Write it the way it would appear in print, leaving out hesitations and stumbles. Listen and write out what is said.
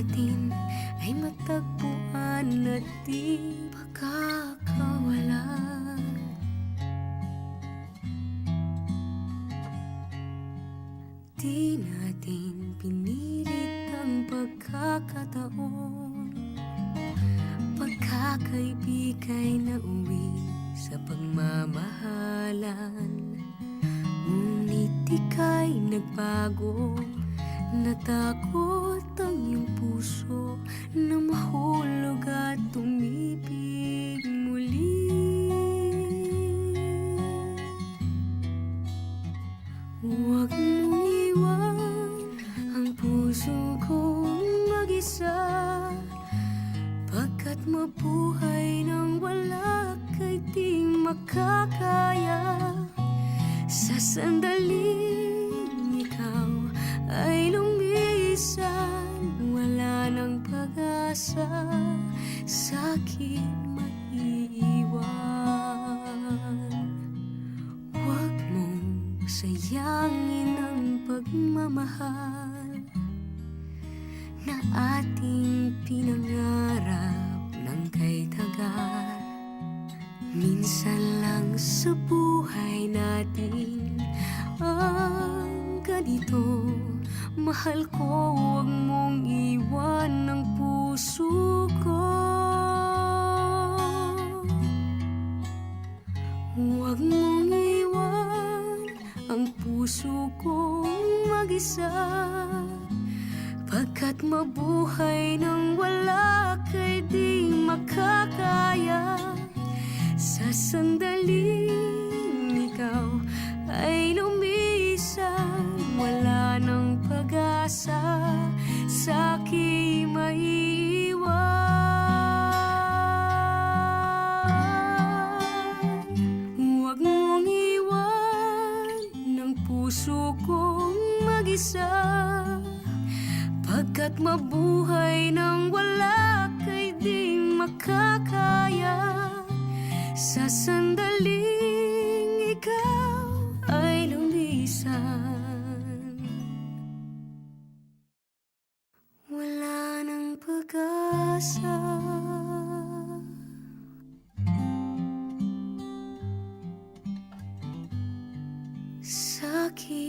natin ay matagpuan at di makakawalan. Di natin pinilit ang pagkakataon, pagkakaibigay na uwi sa pagmamahalan. Ngunit ika'y nagbago, natakot ang iyong puso na mahulog at umibig muli. Huwag mong iwan ang puso kong mag-isa, pagkat mabuhay nang wala kay di makakaya. Sa sandaling ikaw ay lumisan, wala nang pag-asa, sa'kin maiiwan. Huwag mong sayangin ang pagmamahal na ating pinangarap ng kay tagal. Minsan lang sa buhay natin ang ganito. Mahal ko, huwag mong iwan ang puso ko. Huwag mong iwan ang puso kong mag-isa, pagkat mabuhay nang wala kay di makakaya. Sa sandaling ikaw ay lumisan, wala nang pag-asa, sa'kin maiiwan. Huwag mong iwan ng puso kong mag-isa, pagkat mabuhay nang wala kay di makakaya. Sa sandaling ikaw ay lumisan, wala nang pag-asa, sa'kin